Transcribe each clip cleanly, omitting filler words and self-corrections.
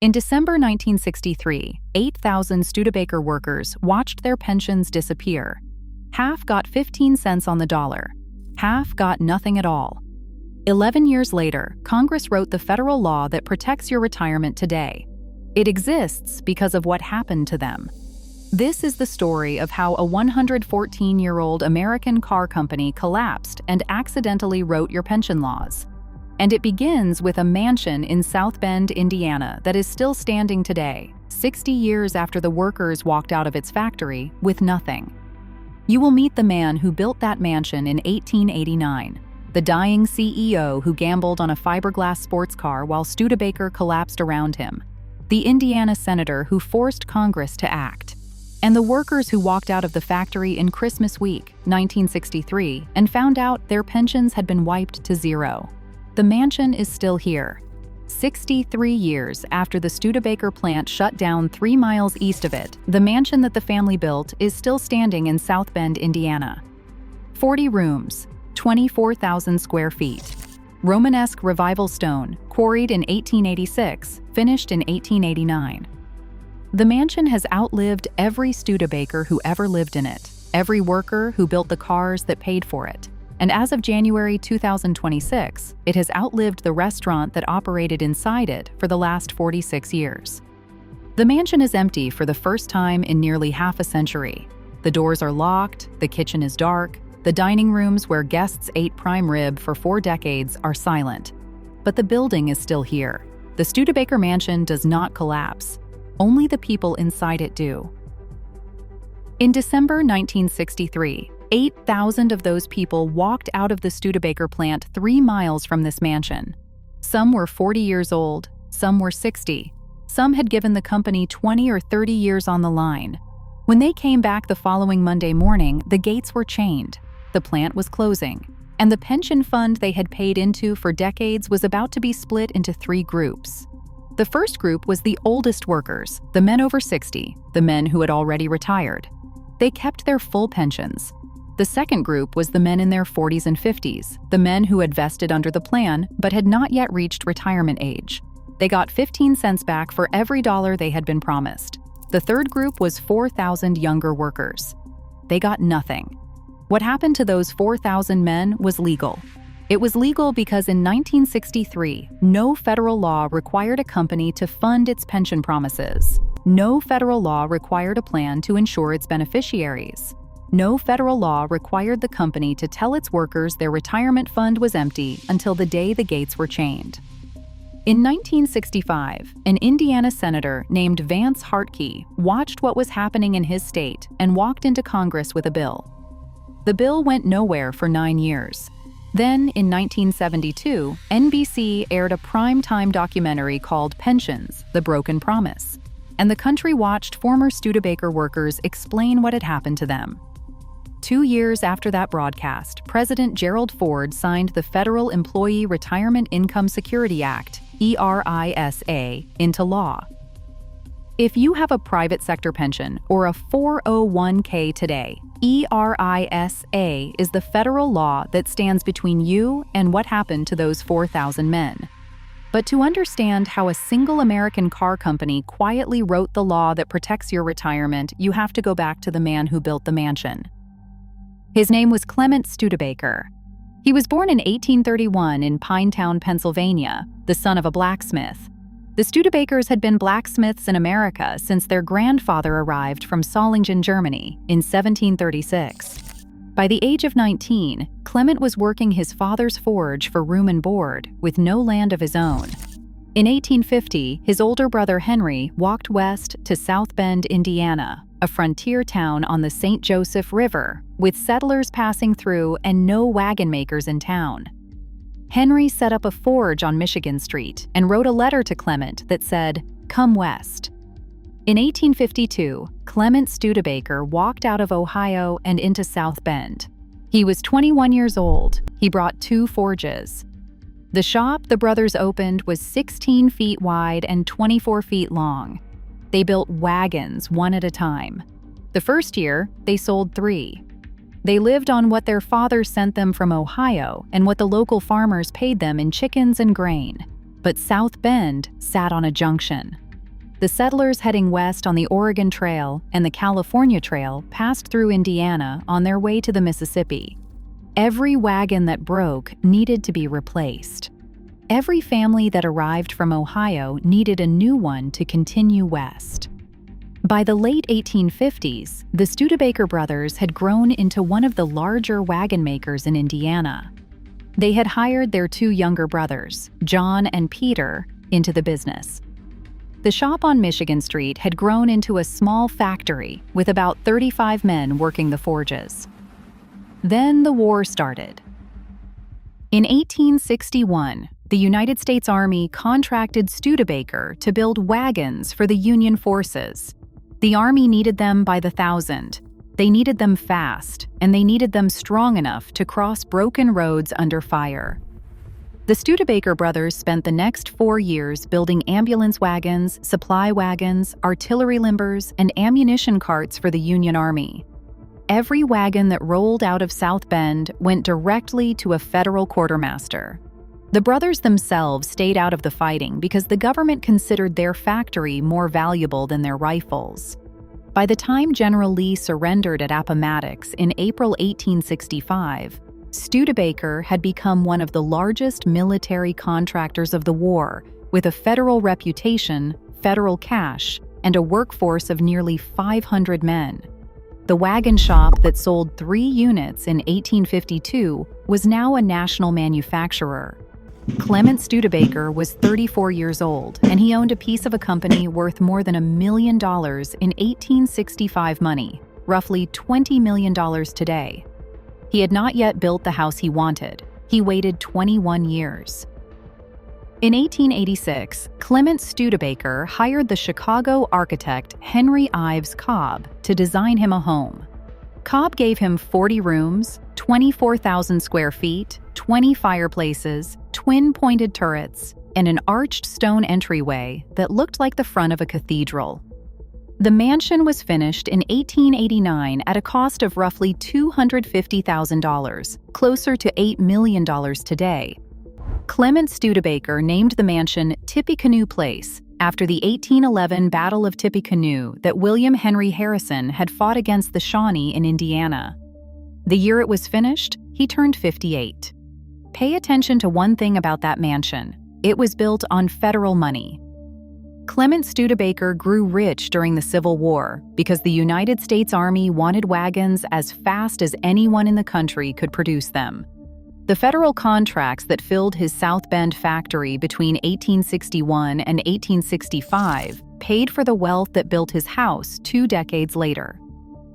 In December 1963, 8,000 Studebaker workers watched their pensions disappear. Half got 15 cents on the dollar. Half got nothing at all. 11 years later, Congress wrote the federal law that protects your retirement today. It exists because of what happened to them. This is the story of how a 114-year-old American car company collapsed and accidentally wrote your pension laws. And it begins with a mansion in South Bend, Indiana that is still standing today, 60 years after the workers walked out of its factory with nothing. You will meet the man who built that mansion in 1889, the dying CEO who gambled on a fiberglass sports car while Studebaker collapsed around him, the Indiana senator who forced Congress to act, and the workers who walked out of the factory in Christmas week, 1963, and found out their pensions had been wiped to zero. The mansion is still here. 63 years after the Studebaker plant shut down 3 miles east of it, the mansion that the family built is still standing in South Bend, Indiana. 40 rooms, 24,000 square feet. Romanesque revival stone, quarried in 1886, finished in 1889. The mansion has outlived every Studebaker who ever lived in it, every worker who built the cars that paid for it. And as of January 2026, it has outlived the restaurant that operated inside it for the last 46 years. The mansion is empty for the first time in nearly half a century. The doors are locked, the kitchen is dark, the dining rooms where guests ate prime rib for 4 decades are silent. But the building is still here. The Studebaker mansion does not collapse. Only the people inside it do. In December 1963, 8,000 of those people walked out of the Studebaker plant 3 miles from this mansion. Some were 40 years old, some were 60. Some had given the company 20 or 30 years on the line. When they came back the following Monday morning, the gates were chained, the plant was closing, and the pension fund they had paid into for decades was about to be split into 3 groups. The first group was the oldest workers, the men over 60, the men who had already retired. They kept their full pensions. The second group was the men in their 40s and 50s, the men who had vested under the plan but had not yet reached retirement age. They got 15 cents back for every dollar they had been promised. The third group was 4,000 younger workers. They got nothing. What happened to those 4,000 men was legal. It was legal because in 1963, no federal law required a company to fund its pension promises. No federal law required a plan to insure its beneficiaries. No federal law required the company to tell its workers their retirement fund was empty until the day the gates were chained. In 1965, an Indiana senator named Vance Hartke watched what was happening in his state and walked into Congress with a bill. The bill went nowhere for 9 years. Then, in 1972, NBC aired a primetime documentary called Pensions: The Broken Promise, and the country watched former Studebaker workers explain what had happened to them. 2 years after that broadcast, President Gerald Ford signed the Federal Employee Retirement Income Security Act, ERISA, into law. If you have a private sector pension or a 401k today, ERISA is the federal law that stands between you and what happened to those 4,000 men. But to understand how a single American car company quietly wrote the law that protects your retirement, you have to go back to the man who built the mansion. His name was Clement Studebaker. He was born in 1831 in Pinetown, Pennsylvania, the son of a blacksmith. The Studebakers had been blacksmiths in America since their grandfather arrived from Solingen, Germany, in 1736. By the age of 19, Clement was working his father's forge for room and board, with no land of his own. In 1850, his older brother Henry walked west to South Bend, Indiana, a frontier town on the St. Joseph River, with settlers passing through and no wagon makers in town. Henry set up a forge on Michigan Street and wrote a letter to Clement that said, "Come west." In 1852, Clement Studebaker walked out of Ohio and into South Bend. He was 21 years old. He brought 2 forges. The shop the brothers opened was 16 feet wide and 24 feet long. They built wagons one at a time. The first year, they sold 3. They lived on what their father sent them from Ohio and what the local farmers paid them in chickens and grain. But South Bend sat on a junction. The settlers heading west on the Oregon Trail and the California Trail passed through Indiana on their way to the Mississippi. Every wagon that broke needed to be replaced. Every family that arrived from Ohio needed a new one to continue west. By the late 1850s, the Studebaker brothers had grown into one of the larger wagon makers in Indiana. They had hired their two younger brothers, John and Peter, into the business. The shop on Michigan Street had grown into a small factory with about 35 men working the forges. Then the war started. In 1861, the United States Army contracted Studebaker to build wagons for the Union forces. The Army needed them by the thousand. They needed them fast, and they needed them strong enough to cross broken roads under fire. The Studebaker brothers spent the next 4 years building ambulance wagons, supply wagons, artillery limbers, and ammunition carts for the Union Army. Every wagon that rolled out of South Bend went directly to a federal quartermaster. The brothers themselves stayed out of the fighting because the government considered their factory more valuable than their rifles. By the time General Lee surrendered at Appomattox in April 1865, Studebaker had become one of the largest military contractors of the war, with a federal reputation, federal cash, and a workforce of nearly 500 men. The wagon shop that sold 3 units in 1852 was now a national manufacturer. Clement Studebaker was 34 years old, and he owned a piece of a company worth more than $1 million in 1865 money, roughly $20 million today. He had not yet built the house he wanted. He waited 21 years. In 1886, Clement Studebaker hired the Chicago architect Henry Ives Cobb to design him a home. Cobb gave him 40 rooms, 24,000 square feet, 20 fireplaces, twin-pointed turrets, and an arched stone entryway that looked like the front of a cathedral. The mansion was finished in 1889 at a cost of roughly $250,000, closer to $8 million today. Clement Studebaker named the mansion Tippecanoe Place after the 1811 Battle of Tippecanoe that William Henry Harrison had fought against the Shawnee in Indiana. The year it was finished, he turned 58. Pay attention to one thing about that mansion. It was built on federal money. Clement Studebaker grew rich during the Civil War because the United States Army wanted wagons as fast as anyone in the country could produce them. The federal contracts that filled his South Bend factory between 1861 and 1865 paid for the wealth that built his house 2 decades later.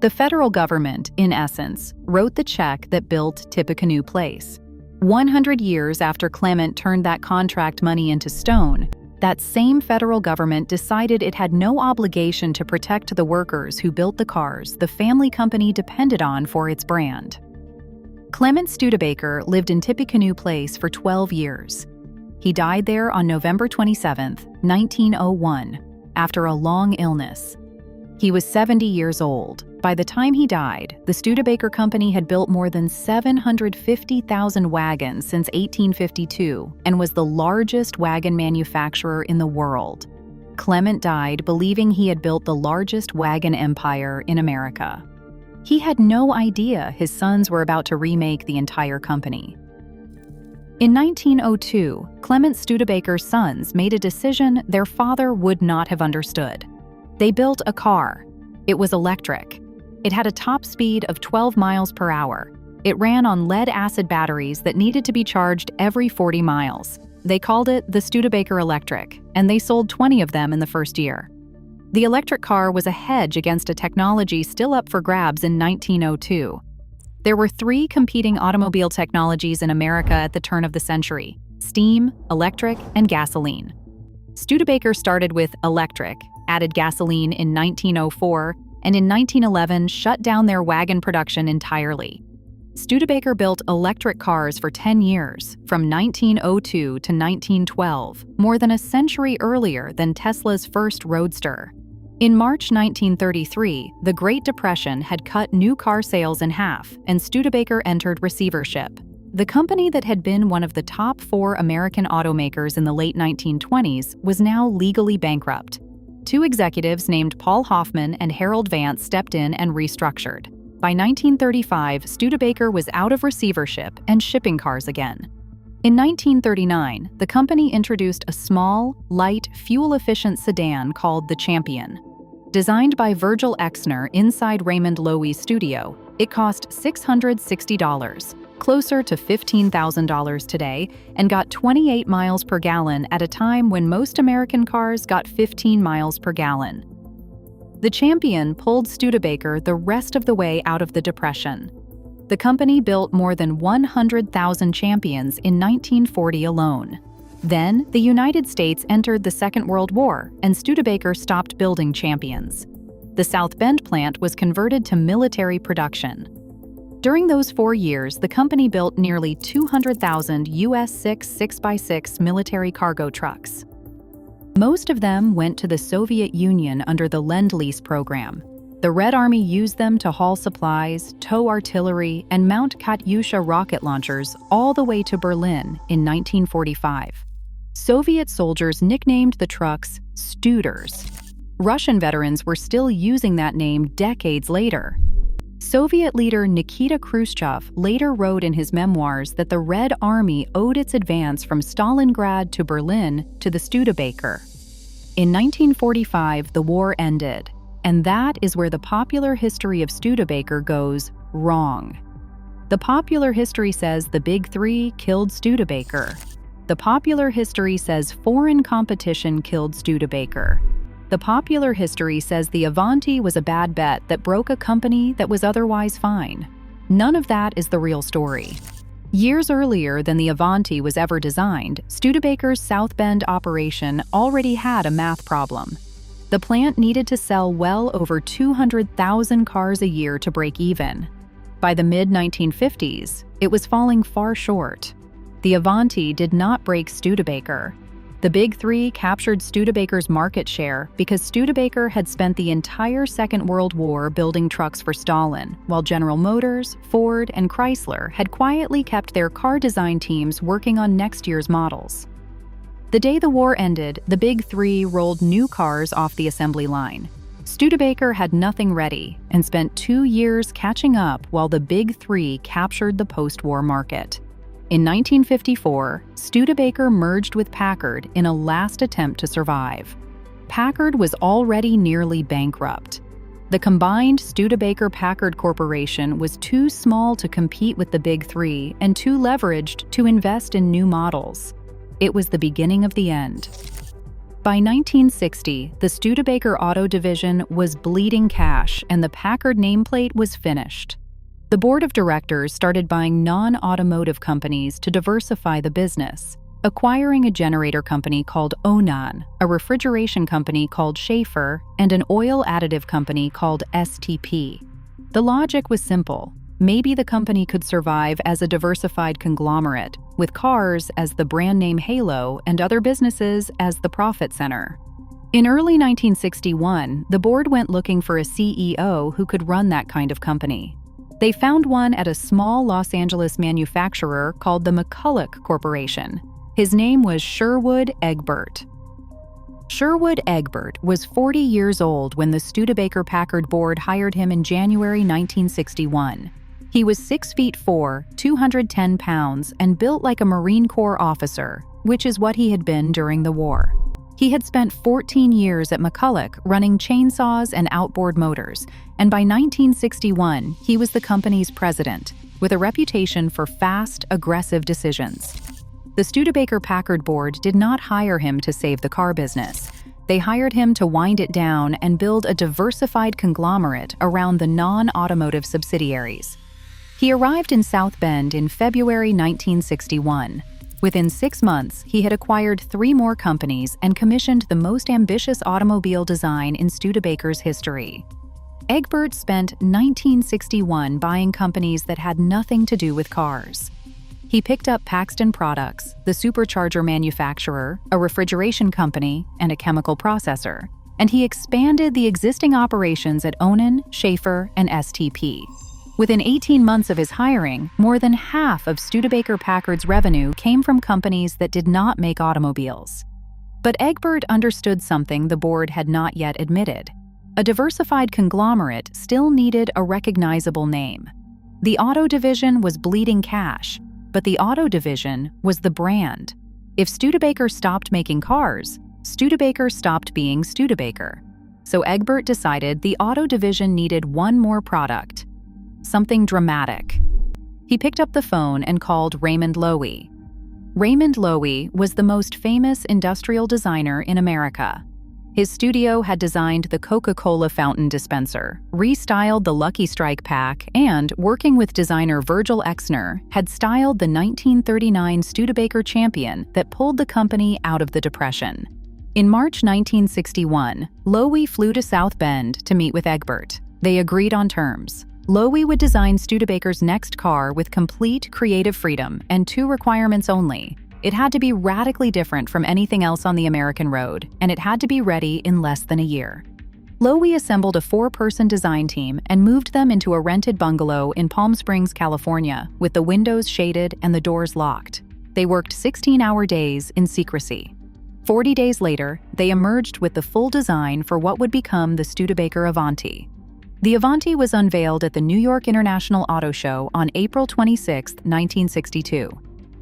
The federal government, in essence, wrote the check that built Tippecanoe Place. 100 years after Clement turned that contract money into stone, that same federal government decided it had no obligation to protect the workers who built the cars the family company depended on for its brand. Clement Studebaker lived in Tippecanoe Place for 12 years. He died there on November 27, 1901, after a long illness. He was 70 years old. By the time he died, the Studebaker Company had built more than 750,000 wagons since 1852 and was the largest wagon manufacturer in the world. Clement died believing he had built the largest wagon empire in America. He had no idea his sons were about to remake the entire company. In 1902, Clement Studebaker's sons made a decision their father would not have understood. They built a car. It was electric. It had a top speed of 12 miles per hour. It ran on lead-acid batteries that needed to be charged every 40 miles. They called it the Studebaker Electric, and they sold 20 of them in the first year. The electric car was a hedge against a technology still up for grabs in 1902. There were 3 competing automobile technologies in America at the turn of the century: steam, electric, and gasoline. Studebaker started with electric, added gasoline in 1904, and in 1911 shut down their wagon production entirely. Studebaker built electric cars for 10 years, from 1902 to 1912, more than a century earlier than Tesla's first Roadster. In March 1933, the Great Depression had cut new car sales in half, and Studebaker entered receivership. The company that had been one of the top 4 American automakers in the late 1920s was now legally bankrupt. Two executives named Paul Hoffman and Harold Vance stepped in and restructured. By 1935, Studebaker was out of receivership and shipping cars again. In 1939, the company introduced a small, light, fuel-efficient sedan called the Champion. Designed by Virgil Exner inside Raymond Loewy's studio, it cost $660, closer to $15,000 today, and got 28 miles per gallon at a time when most American cars got 15 miles per gallon. The Champion pulled Studebaker the rest of the way out of the Depression. The company built more than 100,000 Champions in 1940 alone. Then, the United States entered the Second World War, and Studebaker stopped building Champions. The South Bend plant was converted to military production. During those 4 years, the company built nearly 200,000 US 6x6 military cargo trucks. Most of them went to the Soviet Union under the Lend-Lease program. The Red Army used them to haul supplies, tow artillery, and mount Katyusha rocket launchers all the way to Berlin in 1945. Soviet soldiers nicknamed the trucks Studers. Russian veterans were still using that name decades later. Soviet leader Nikita Khrushchev later wrote in his memoirs that the Red Army owed its advance from Stalingrad to Berlin to the Studebaker. In 1945, the war ended, and that is where the popular history of Studebaker goes wrong. The popular history says the Big Three killed Studebaker. The popular history says foreign competition killed Studebaker. The popular history says the Avanti was a bad bet that broke a company that was otherwise fine. None of that is the real story. Years earlier than the Avanti was ever designed, Studebaker's South Bend operation already had a math problem. The plant needed to sell well over 200,000 cars a year to break even. By the mid-1950s, it was falling far short. The Avanti did not break Studebaker. The Big Three captured Studebaker's market share because Studebaker had spent the entire Second World War building trucks for Stalin, while General Motors, Ford, and Chrysler had quietly kept their car design teams working on next year's models. The day the war ended, the Big Three rolled new cars off the assembly line. Studebaker had nothing ready and spent 2 years catching up while the Big Three captured the post-war market. In 1954, Studebaker merged with Packard in a last attempt to survive. Packard was already nearly bankrupt. The combined Studebaker-Packard Corporation was too small to compete with the Big Three and too leveraged to invest in new models. It was the beginning of the end. By 1960, the Studebaker Auto Division was bleeding cash and the Packard nameplate was finished. The board of directors started buying non-automotive companies to diversify the business, acquiring a generator company called Onan, a refrigeration company called Schaefer, and an oil additive company called STP. The logic was simple. Maybe the company could survive as a diversified conglomerate, with cars as the brand name halo and other businesses as the profit center. In early 1961, the board went looking for a CEO who could run that kind of company. They found one at a small Los Angeles manufacturer called the McCulloch Corporation. His name was Sherwood Egbert. Sherwood Egbert was 40 years old when the Studebaker-Packard board hired him in January 1961. He was 6'4", 210 pounds, and built like a Marine Corps officer, which is what he had been during the war. He had spent 14 years at McCulloch running chainsaws and outboard motors, and by 1961, he was the company's president, with a reputation for fast, aggressive decisions. The Studebaker-Packard board did not hire him to save the car business. They hired him to wind it down and build a diversified conglomerate around the non-automotive subsidiaries. He arrived in South Bend in February 1961. Within 6 months, he had acquired 3 more companies and commissioned the most ambitious automobile design in Studebaker's history. Egbert spent 1961 buying companies that had nothing to do with cars. He picked up Paxton Products, the supercharger manufacturer, a refrigeration company, and a chemical processor, and he expanded the existing operations at Onan, Schaefer, and STP. Within 18 months of his hiring, more than half of Studebaker-Packard's revenue came from companies that did not make automobiles. But Egbert understood something the board had not yet admitted. A diversified conglomerate still needed a recognizable name. The auto division was bleeding cash, but the auto division was the brand. If Studebaker stopped making cars, Studebaker stopped being Studebaker. So Egbert decided the auto division needed one more product, something dramatic. He picked up the phone and called Raymond Loewy. Raymond Loewy was the most famous industrial designer in America. His studio had designed the Coca-Cola fountain dispenser, restyled the Lucky Strike pack, and, working with designer Virgil Exner, had styled the 1939 Studebaker Champion that pulled the company out of the Depression. In March 1961, Loewy flew to South Bend to meet with Egbert. They agreed on terms. Loewy would design Studebaker's next car with complete creative freedom and two requirements only. It had to be radically different from anything else on the American road, and it had to be ready in less than a year. Loewy assembled a 4-person design team and moved them into a rented bungalow in Palm Springs, California, with the windows shaded and the doors locked. They worked 16-hour days in secrecy. 40 days later, they emerged with the full design for what would become the Studebaker Avanti. The Avanti was unveiled at the New York International Auto Show on April 26, 1962.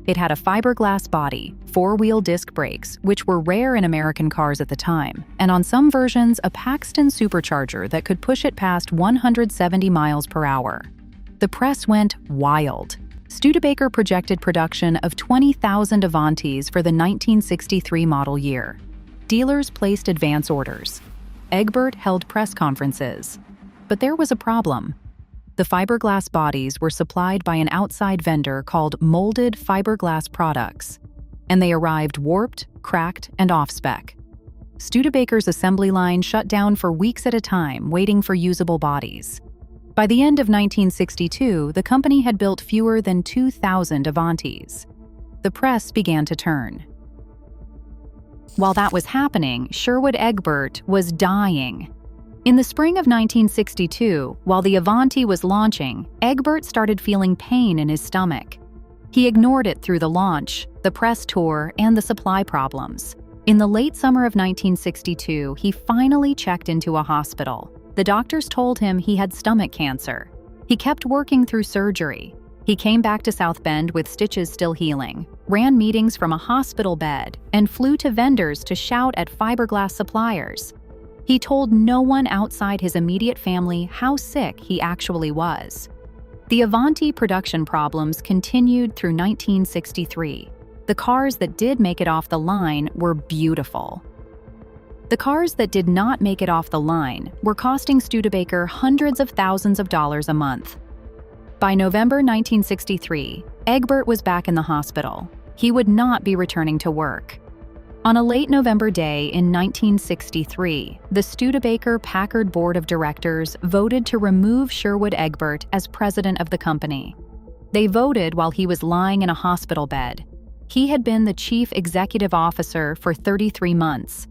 It had a fiberglass body, 4-wheel disc brakes, which were rare in American cars at the time, and on some versions a Paxton supercharger that could push it past 170 miles per hour. The press went wild. Studebaker projected production of 20,000 Avantis for the 1963 model year. Dealers placed advance orders. Egbert held press conferences. But there was a problem. The fiberglass bodies were supplied by an outside vendor called Molded Fiberglass Products, and they arrived warped, cracked, and off-spec. Studebaker's assembly line shut down for weeks at a time, waiting for usable bodies. By the end of 1962, the company had built fewer than 2,000 Avantis. The press began to turn. While that was happening, Sherwood Egbert was dying. In the spring of 1962, while the Avanti was launching, Egbert started feeling pain in his stomach. He ignored it through the launch, the press tour, and the supply problems. In the late summer of 1962, he finally checked into a hospital. The doctors told him he had stomach cancer. He kept working through surgery. He came back to South Bend with stitches still healing, ran meetings from a hospital bed, and flew to vendors to shout at fiberglass suppliers. He told no one outside his immediate family how sick he actually was. The Avanti production problems continued through 1963. The cars that did make it off the line were beautiful. The cars that did not make it off the line were costing Studebaker hundreds of thousands of dollars a month. By November 1963, Egbert was back in the hospital. He would not be returning to work. On a late November day in 1963, the Studebaker-Packard Board of Directors voted to remove Sherwood Egbert as president of the company. They voted while he was lying in a hospital bed. He had been the chief executive officer for 33 months.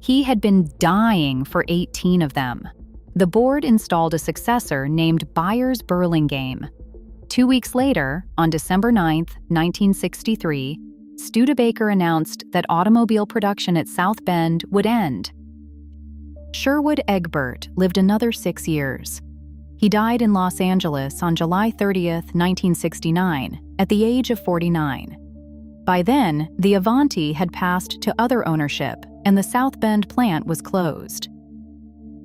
He had been dying for 18 of them. The board installed a successor named Byers Burlingame. 2 weeks later, on December 9, 1963, Studebaker announced that automobile production at South Bend would end. Sherwood Egbert lived another 6 years. He died in Los Angeles on July 30, 1969, at the age of 49. By then, the Avanti had passed to other ownership, and the South Bend plant was closed.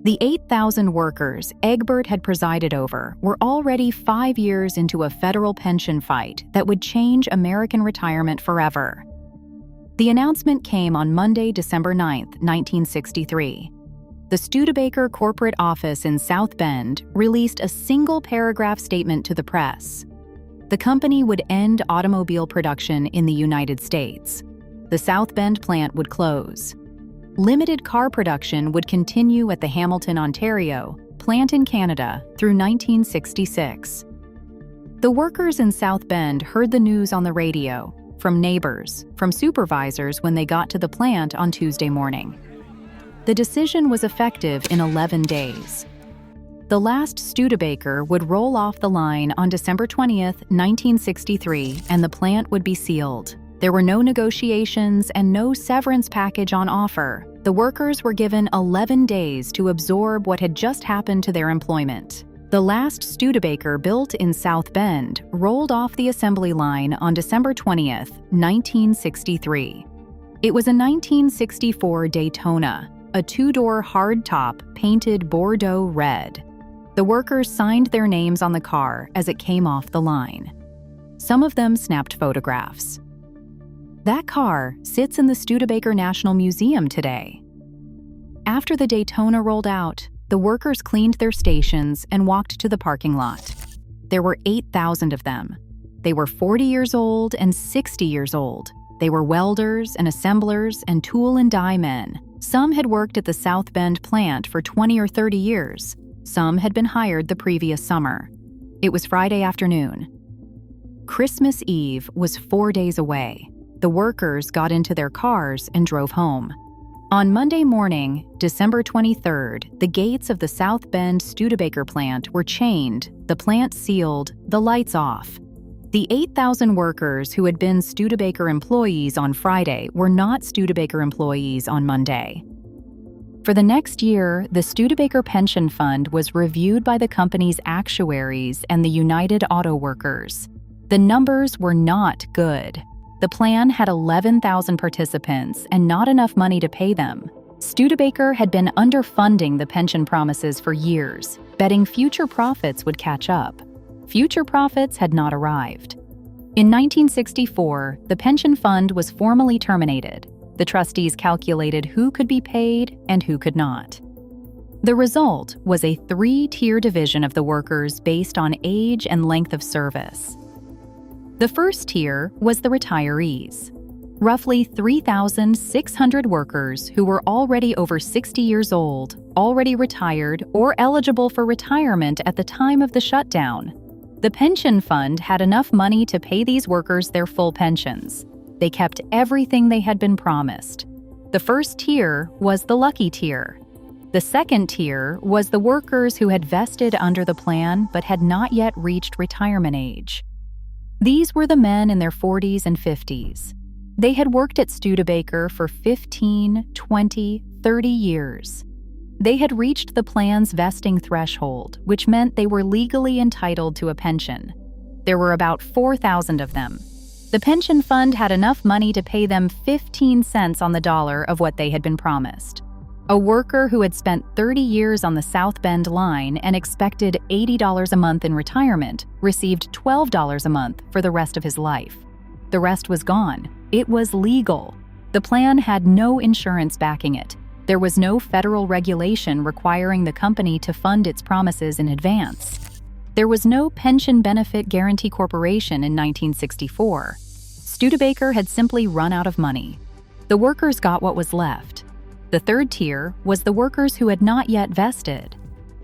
The 8,000 workers Egbert had presided over were already 5 years into a federal pension fight that would change American retirement forever. The announcement came on Monday, December 9, 1963. The Studebaker corporate office in South Bend released a single-paragraph statement to the press. The company would end automobile production in the United States. The South Bend plant would close. Limited car production would continue at the Hamilton, Ontario, plant in Canada through 1966. The workers in South Bend heard the news on the radio, from neighbors, from supervisors when they got to the plant on Tuesday morning. The decision was effective in 11 days. The last Studebaker would roll off the line on December 20, 1963, and the plant would be sealed. There were no negotiations and no severance package on offer. The workers were given 11 days to absorb what had just happened to their employment. The last Studebaker built in South Bend rolled off the assembly line on December 20th, 1963. It was a 1964 Daytona, a two-door hardtop painted Bordeaux red. The workers signed their names on the car as it came off the line. Some of them snapped photographs. That car sits in the Studebaker National Museum today. After the Daytona rolled out, the workers cleaned their stations and walked to the parking lot. There were 8,000 of them. They were 40 years old and 60 years old. They were welders and assemblers and tool and die men. Some had worked at the South Bend plant for 20 or 30 years. Some had been hired the previous summer. It was Friday afternoon. Christmas Eve was 4 days away. The workers got into their cars and drove home. On Monday morning, December 23rd, the gates of the South Bend Studebaker plant were chained, the plant sealed, the lights off. The 8,000 workers who had been Studebaker employees on Friday were not Studebaker employees on Monday. For the next year, the Studebaker Pension Fund was reviewed by the company's actuaries and the United Auto Workers. The numbers were not good. The plan had 11,000 participants and not enough money to pay them. Studebaker had been underfunding the pension promises for years, betting future profits would catch up. Future profits had not arrived. In 1964, the pension fund was formally terminated. The trustees calculated who could be paid and who could not. The result was a 3-tier division of the workers based on age and length of service. The first tier was the retirees. Roughly 3,600 workers who were already over 60 years old, already retired, or eligible for retirement at the time of the shutdown. The pension fund had enough money to pay these workers their full pensions. They kept everything they had been promised. The first tier was the lucky tier. The second tier was the workers who had vested under the plan but had not yet reached retirement age. These were the men in their 40s and 50s. They had worked at Studebaker for 15, 20, 30 years. They had reached the plan's vesting threshold, which meant they were legally entitled to a pension. There were about 4,000 of them. The pension fund had enough money to pay them 15 cents on the dollar of what they had been promised. A worker who had spent 30 years on the South Bend line and expected $80 a month in retirement received $12 a month for the rest of his life. The rest was gone. It was legal. The plan had no insurance backing it. There was no federal regulation requiring the company to fund its promises in advance. There was no Pension Benefit Guaranty Corporation in 1964. Studebaker had simply run out of money. The workers got what was left. The third tier was the workers who had not yet vested.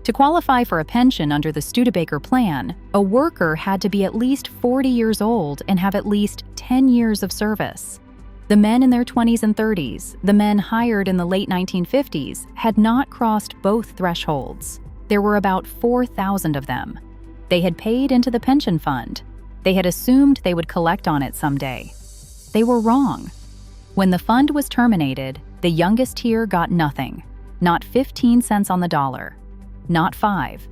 To qualify for a pension under the Studebaker plan, a worker had to be at least 40 years old and have at least 10 years of service. The men in their 20s and 30s, the men hired in the late 1950s, had not crossed both thresholds. There were about 4,000 of them. They had paid into the pension fund. They had assumed they would collect on it someday. They were wrong. When the fund was terminated, the youngest tier got nothing, not 15 cents on the dollar, not 5,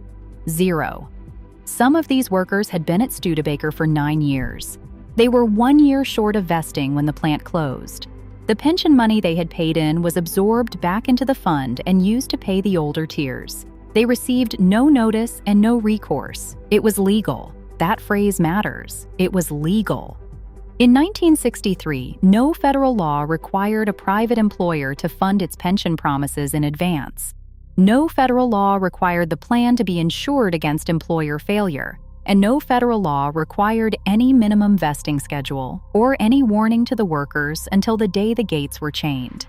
0. Some of these workers had been at Studebaker for 9 years. They were 1 year short of vesting when the plant closed. The pension money they had paid in was absorbed back into the fund and used to pay the older tiers. They received no notice and no recourse. It was legal. That phrase matters. It was legal. In 1963, no federal law required a private employer to fund its pension promises in advance. No federal law required the plan to be insured against employer failure, and no federal law required any minimum vesting schedule or any warning to the workers until the day the gates were chained.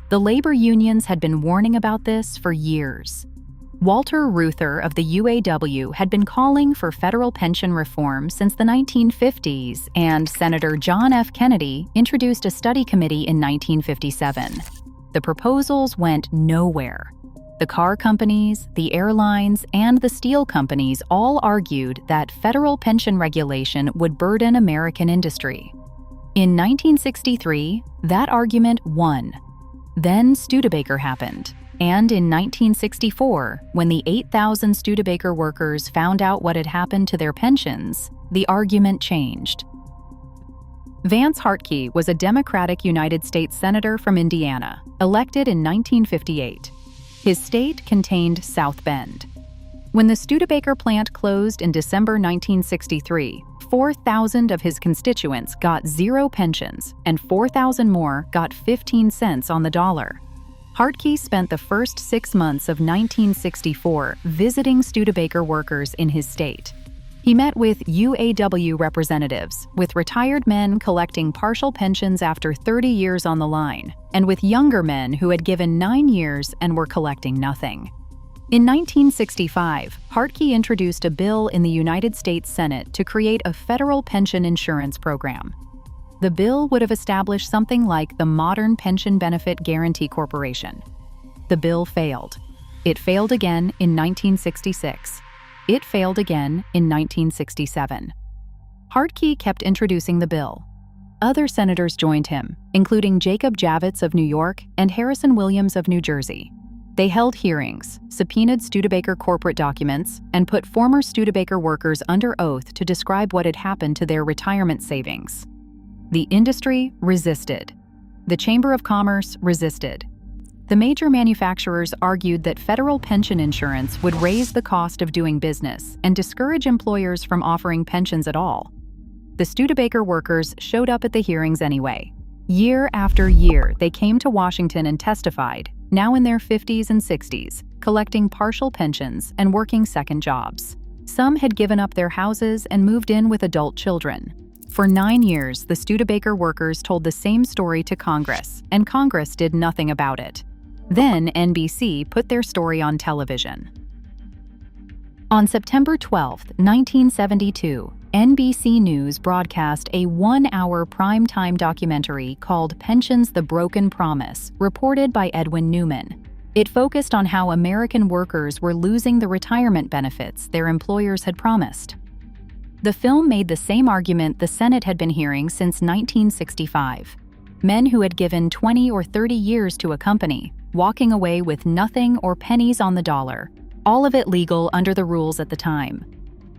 The labor unions had been warning about this for years. Walter Reuther of the UAW had been calling for federal pension reform since the 1950s, and Senator John F. Kennedy introduced a study committee in 1957. The proposals went nowhere. The car companies, the airlines, and the steel companies all argued that federal pension regulation would burden American industry. In 1963, that argument won. Then Studebaker happened, and in 1964, when the 8,000 Studebaker workers found out what had happened to their pensions, the argument changed. Vance Hartke was a Democratic United States Senator from Indiana, elected in 1958. His state contained South Bend. When the Studebaker plant closed in December 1963, 4,000 of his constituents got zero pensions, and 4,000 more got 15 cents on the dollar. Hartke spent the first 6 months of 1964 visiting Studebaker workers in his state. He met with UAW representatives, with retired men collecting partial pensions after 30 years on the line, and with younger men who had given 9 years and were collecting nothing. In 1965, Hartke introduced a bill in the United States Senate to create a federal pension insurance program. The bill would have established something like the modern Pension Benefit Guaranty Corporation. The bill failed. It failed again in 1966. It failed again in 1967. Hartke kept introducing the bill. Other senators joined him, including Jacob Javits of New York and Harrison Williams of New Jersey. They held hearings, subpoenaed Studebaker corporate documents, and put former Studebaker workers under oath to describe what had happened to their retirement savings. The industry resisted. The Chamber of Commerce resisted. The major manufacturers argued that federal pension insurance would raise the cost of doing business and discourage employers from offering pensions at all. The Studebaker workers showed up at the hearings anyway. Year after year, they came to Washington and testified, now in their 50s and 60s, collecting partial pensions and working second jobs. Some had given up their houses and moved in with adult children. For 9 years, the Studebaker workers told the same story to Congress, and Congress did nothing about it. Then NBC put their story on television. On September 12, 1972, NBC News broadcast a 1-hour primetime documentary called Pensions: The Broken Promise, reported by Edwin Newman. It focused on how American workers were losing the retirement benefits their employers had promised. The film made the same argument the Senate had been hearing since 1965. Men who had given 20 or 30 years to a company, walking away with nothing or pennies on the dollar, all of it legal under the rules at the time.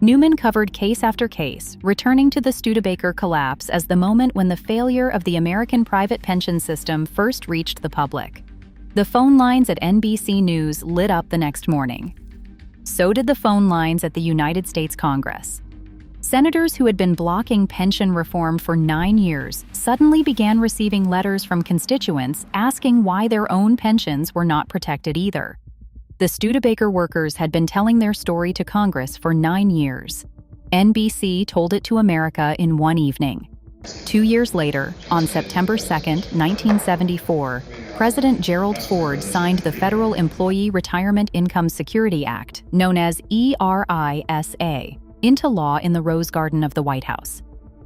Newman covered case after case, returning to the Studebaker collapse as the moment when the failure of the American private pension system first reached the public. The phone lines at NBC News lit up the next morning. So did the phone lines at the United States Congress. Senators who had been blocking pension reform for 9 years suddenly began receiving letters from constituents asking why their own pensions were not protected either. The Studebaker workers had been telling their story to Congress for 9 years. NBC told it to America in one evening. 2 years later, on September 2, 1974, President Gerald Ford signed the Federal Employee Retirement Income Security Act, known as ERISA, into law in the Rose Garden of the White House.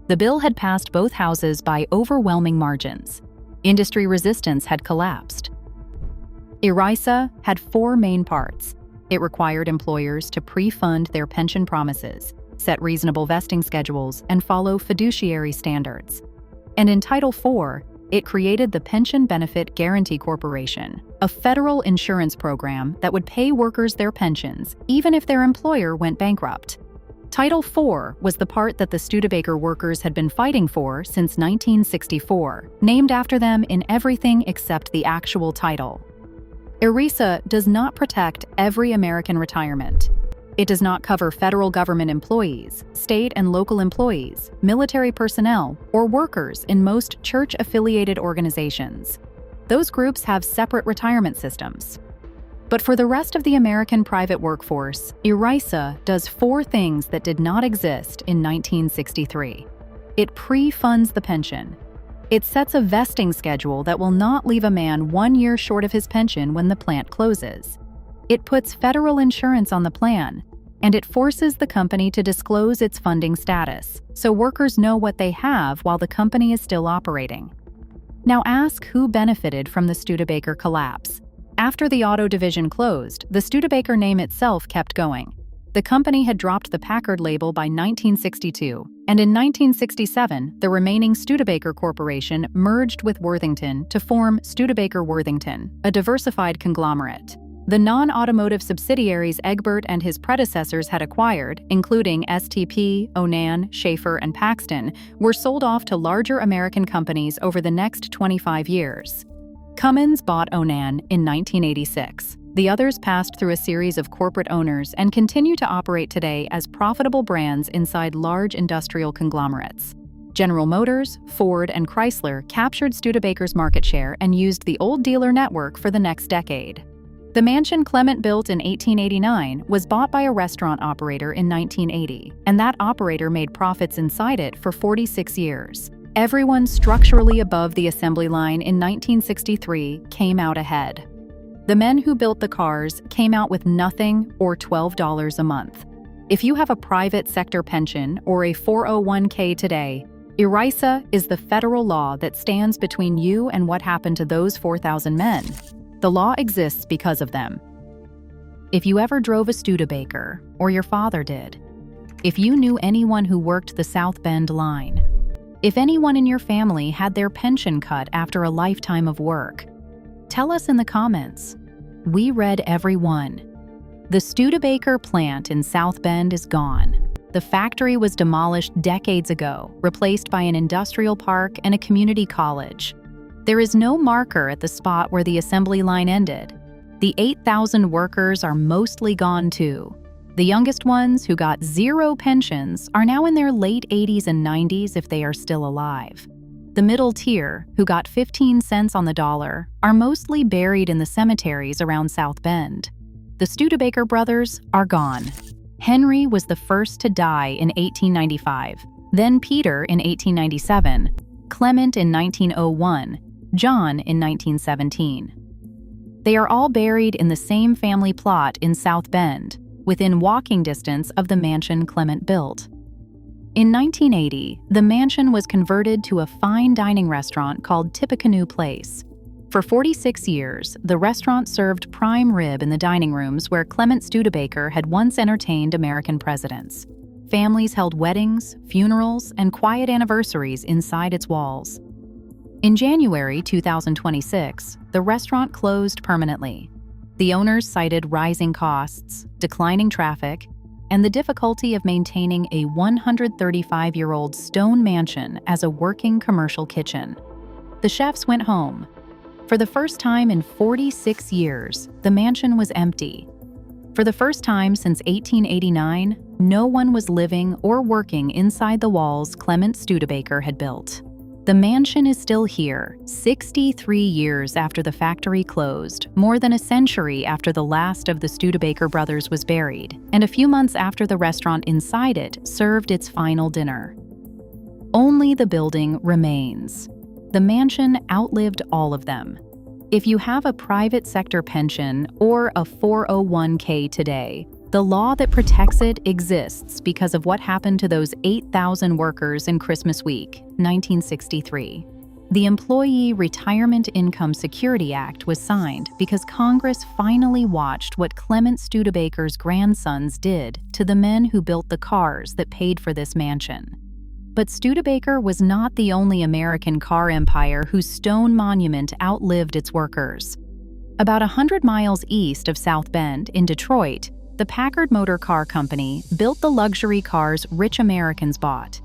The bill had passed both houses by overwhelming margins. Industry resistance had collapsed. ERISA had 4 main parts. It required employers to pre-fund their pension promises, set reasonable vesting schedules, and follow fiduciary standards. And in Title IV, it created the Pension Benefit Guaranty Corporation, a federal insurance program that would pay workers their pensions even if their employer went bankrupt. Title IV was the part that the Studebaker workers had been fighting for since 1964, named after them in everything except the actual title. ERISA does not protect every American retirement. It does not cover federal government employees, state and local employees, military personnel, or workers in most church-affiliated organizations. Those groups have separate retirement systems. But for the rest of the American private workforce, ERISA does 4 things that did not exist in 1963. It pre-funds the pension. It sets a vesting schedule that will not leave a man 1 year short of his pension when the plant closes. It puts federal insurance on the plan, and it forces the company to disclose its funding status, so workers know what they have while the company is still operating. Now ask who benefited from the Studebaker collapse. After the auto division closed, the Studebaker name itself kept going. The company had dropped the Packard label by 1962, and in 1967, the remaining Studebaker Corporation merged with Worthington to form Studebaker Worthington, a diversified conglomerate. The non-automotive subsidiaries Egbert and his predecessors had acquired, including STP, Onan, Schaefer, and Paxton, were sold off to larger American companies over the next 25 years. Cummins bought Onan in 1986. The others passed through a series of corporate owners and continue to operate today as profitable brands inside large industrial conglomerates. General Motors, Ford, and Chrysler captured Studebaker's market share and used the old dealer network for the next decade. The mansion Clement built in 1889 was bought by a restaurant operator in 1980, and that operator made profits inside it for 46 years. Everyone structurally above the assembly line in 1963 came out ahead. The men who built the cars came out with nothing or $12 a month. If you have a private sector pension or a 401k today, ERISA is the federal law that stands between you and what happened to those 4,000 men. The law exists because of them. If you ever drove a Studebaker, or your father did, if you knew anyone who worked the South Bend line, if anyone in your family had their pension cut after a lifetime of work, tell us in the comments. We read every one. The Studebaker plant in South Bend is gone. The factory was demolished decades ago, replaced by an industrial park and a community college. There is no marker at the spot where the assembly line ended. The 8,000 workers are mostly gone too. The youngest ones, who got zero pensions, are now in their late 80s and 90s if they are still alive. The middle tier, who got 15 cents on the dollar, are mostly buried in the cemeteries around South Bend. The Studebaker brothers are gone. Henry was the first to die in 1895, then Peter in 1897, Clement in 1901, John in 1917. They are all buried in the same family plot in South Bend, within walking distance of the mansion Clement built. In 1980, the mansion was converted to a fine dining restaurant called Tippecanoe Place. For 46 years, the restaurant served prime rib in the dining rooms where Clement Studebaker had once entertained American presidents. Families held weddings, funerals, and quiet anniversaries inside its walls. In January 2026, the restaurant closed permanently. The owners cited rising costs, declining traffic, and the difficulty of maintaining a 135-year-old stone mansion as a working commercial kitchen. The chefs went home. For the first time in 46 years, the mansion was empty. For the first time since 1889, no one was living or working inside the walls Clement Studebaker had built. The mansion is still here, 63 years after the factory closed, more than a century after the last of the Studebaker brothers was buried, and a few months after the restaurant inside it served its final dinner. Only the building remains. The mansion outlived all of them. If you have a private sector pension or a 401k today, the law that protects it exists because of what happened to those 8,000 workers in Christmas week, 1963. The Employee Retirement Income Security Act was signed because Congress finally watched what Clement Studebaker's grandsons did to the men who built the cars that paid for this mansion. But Studebaker was not the only American car empire whose stone monument outlived its workers. About 100 miles east of South Bend, in Detroit, the Packard Motor Car Company built the luxury cars rich Americans bought.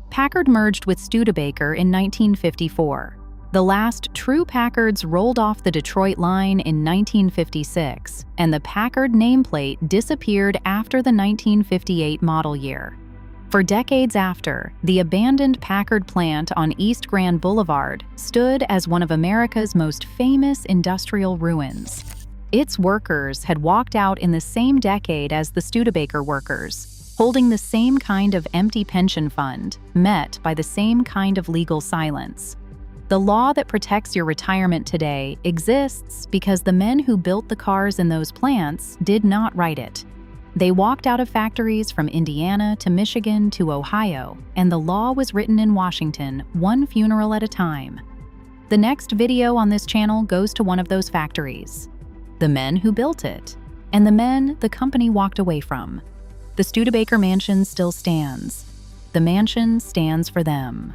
Packard merged with Studebaker in 1954. The last true Packards rolled off the Detroit line in 1956, and the Packard nameplate disappeared after the 1958 model year. For decades after, the abandoned Packard plant on East Grand Boulevard stood as one of America's most famous industrial ruins. Its workers had walked out in the same decade as the Studebaker workers, holding the same kind of empty pension fund, met by the same kind of legal silence. The law that protects your retirement today exists because the men who built the cars in those plants did not write it. They walked out of factories from Indiana to Michigan to Ohio, and the law was written in Washington, one funeral at a time. The next video on this channel goes to one of those factories, the men who built it, and the men the company walked away from. The Studebaker mansion still stands. The mansion stands for them.